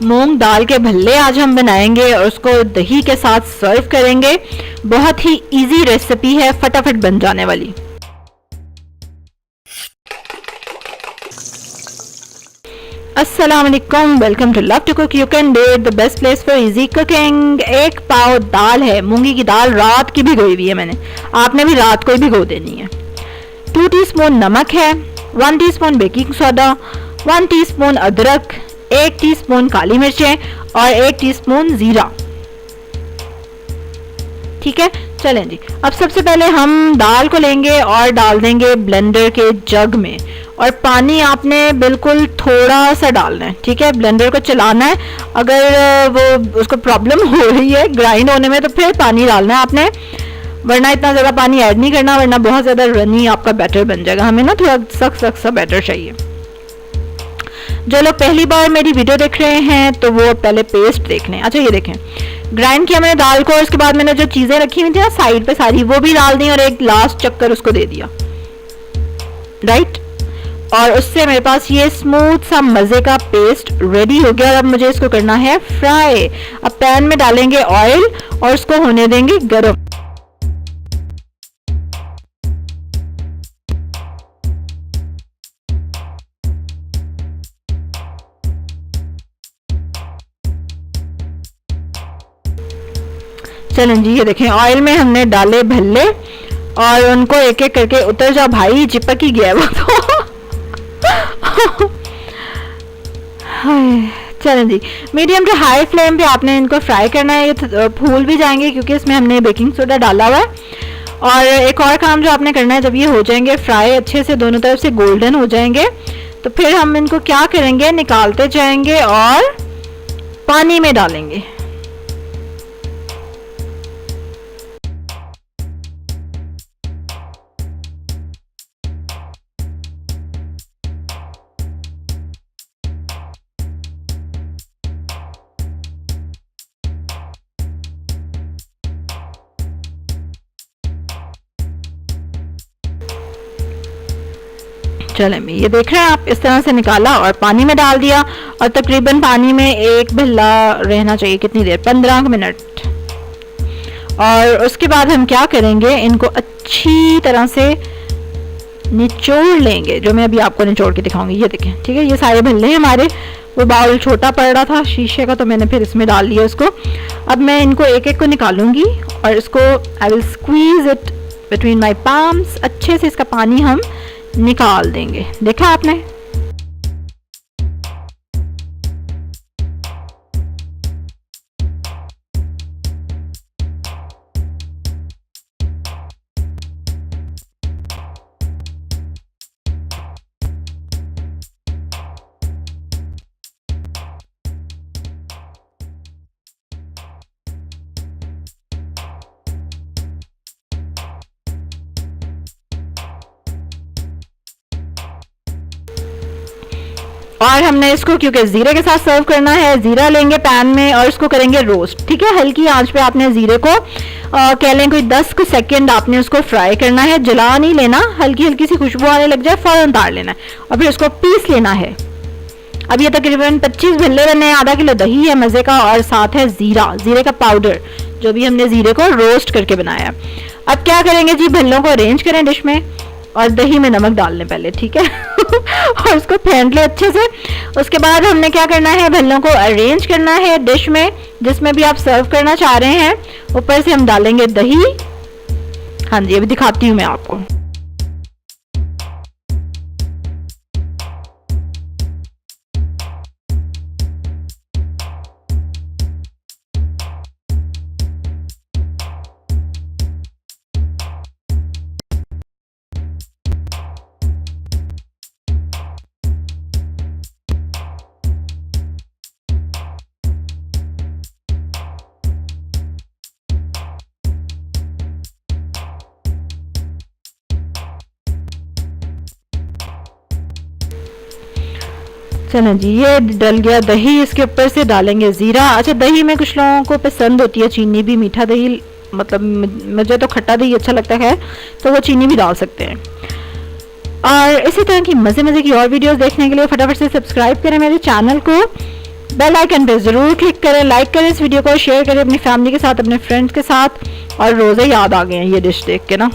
मूंग दाल के भल्ले आज हम बनाएंगे और उसको दही के साथ सर्व करेंगे। बहुत ही इजी रेसिपी है, फटाफट बन जाने वाली। अस्सलाम वालेकुम, welcome to love to cook you can do it, the best place for easy cooking. 1 पाव दाल है, मूंगी की दाल, रात की भिगोई हुई है मैंने, आपने भी रात को ही भिगो देनी है। 2 टीस्पून नमक है, 1 टीस्पून बेकिंग सोडा, 1 टीस्पून अदरक, 1 टीस्पून काली मिर्चें और 1 टीस्पून जीरा। ठीक है, चलें जी। अब सबसे पहले हम दाल को लेंगे और डाल देंगे ब्लेंडर के जग में, और पानी आपने बिल्कुल थोड़ा सा डालना है। ठीक है, ब्लेंडर को चलाना है। अगर वो उसको प्रॉब्लम हो रही है ग्राइंड होने में तो फिर पानी डालना है आपने, वरना इतना ज़्यादा पानी ऐड नहीं करना, वरना बहुत ज़्यादा रनी आपका बैटर बन जाएगा। हमें ना थोड़ा सख्त सा बैटर चाहिए। जो लोग पहली बार मेरी वीडियो देख रहे हैं तो वो पहले पेस्ट देख लें। अच्छा, ये देखें, ग्राइंड किया मैंने दाल को, उसके बाद मैंने जो चीज़ें रखी हुई थी ना साइड पे सारी, वो भी डाल दी और एक लास्ट चक्कर उसको दे दिया, राइट। और उससे मेरे पास ये स्मूथ सा मज़े का पेस्ट रेडी हो गया। और अब मुझे इसको करना है फ्राई। अब पैन में डालेंगे ऑयल और उसको होने देंगे गर्म। चलें जी, ये देखें, ऑयल में हमने डाले भल्ले और उनको एक एक करके, उतर जा भाई, चिपक ही गया वो तो। चलें जी, मीडियम टू हाई फ्लेम पे आपने इनको फ्राई करना है। ये फूल भी जाएंगे क्योंकि इसमें हमने बेकिंग सोडा डाला हुआ है। और एक और काम जो आपने करना है, जब ये हो जाएंगे फ्राई अच्छे से, दोनों तरफ से गोल्डन हो जाएंगे, तो फिर हम इनको क्या करेंगे, निकालते जाएंगे और पानी में डालेंगे। चलें, ये देख रहे हैं आप, इस तरह से निकाला और पानी में डाल दिया। और तकरीबन पानी में एक भल्ला रहना चाहिए, कितनी देर, 15 मिनट। और उसके बाद हम क्या करेंगे, इनको अच्छी तरह से निचोड़ लेंगे, जो मैं अभी आपको निचोड़ के दिखाऊंगी। ये देखें, ठीक है, ये सारे भल्ले हैं हमारे। वो बाउल छोटा पड़ रहा था शीशे का, तो मैंने फिर इसमें डाल लिया उसको। अब मैं इनको एक एक को निकालूंगी और इसको I will squeeze it between my palms. अच्छे से इसका पानी हम निकाल देंगे। देखा आपने, और हमने इसको क्योंकि जीरे के साथ सर्व करना है, जीरा लेंगे पैन में और इसको करेंगे रोस्ट। ठीक है, हल्की आंच पे आपने जीरे को कह लें कोई 10 सेकंड आपने उसको फ्राई करना है, जला नहीं लेना, हल्की हल्की सी खुशबू आने लग जाए फौरन उतार लेना है और फिर उसको पीस लेना है। अब ये तकरीबन 25 भल्ले बने हैं, आधा किलो दही है मज़े का, और साथ है जीरे का पाउडर, जो भी हमने जीरे को रोस्ट करके बनाया। अब क्या करेंगे जी, भल्लों को अरेंज करें डिश में और दही में नमक डाल लें पहले, ठीक है। और उसको फेंट ले अच्छे से। उसके बाद हमने क्या करना है, भल्लों को अरेंज करना है डिश में, जिसमें भी आप सर्व करना चाह रहे हैं। ऊपर से हम डालेंगे दही। हाँ जी, अभी दिखाती हूँ मैं आपको। चलो जी, ये डल गया दही। इसके ऊपर से डालेंगे ज़ीरा। अच्छा, दही में कुछ लोगों को पसंद होती है चीनी भी, मीठा दही, मतलब मुझे तो खट्टा दही अच्छा लगता है, तो वो चीनी भी डाल सकते हैं। और इसी तरह की मज़े मज़े की और वीडियोस देखने के लिए फटाफट से सब्सक्राइब करें मेरे चैनल को। बेल आइकन पे ज़रूर क्लिक करें, लाइक करें इस वीडियो को, शेयर करें अपनी फैमिली के साथ, अपने फ्रेंड्स के साथ। और रोज़े याद आ गए हैं ये डिश देख के ना।